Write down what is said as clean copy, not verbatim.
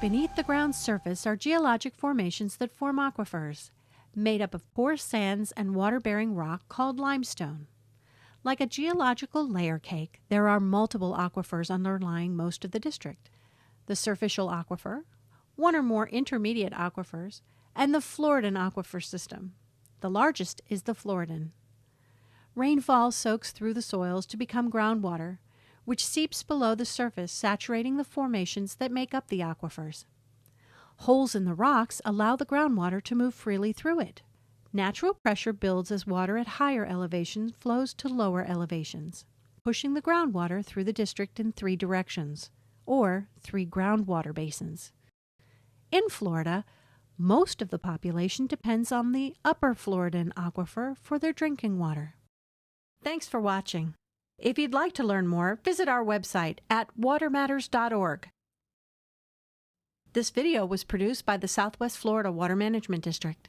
Beneath the ground's surface are geologic formations that form aquifers, made up of porous sands and water-bearing rock called limestone. Like a geological layer cake, there are multiple aquifers underlying most of the district. The superficial aquifer, one or more intermediate aquifers, and the Floridan aquifer system. The largest is the Floridan. Rainfall soaks through the soils to become groundwater, which seeps below the surface, saturating the formations that make up the aquifers. Holes in the rocks allow the groundwater to move freely through it. Natural pressure builds as water at higher elevations flows to lower elevations, pushing the groundwater through the district in 3 directions, or 3 groundwater basins. In Florida, most of the population depends on the upper Floridan aquifer for their drinking water. Thanks for watching. If you'd like to learn more, visit our website at watermatters.org. This video was produced by the Southwest Florida Water Management District.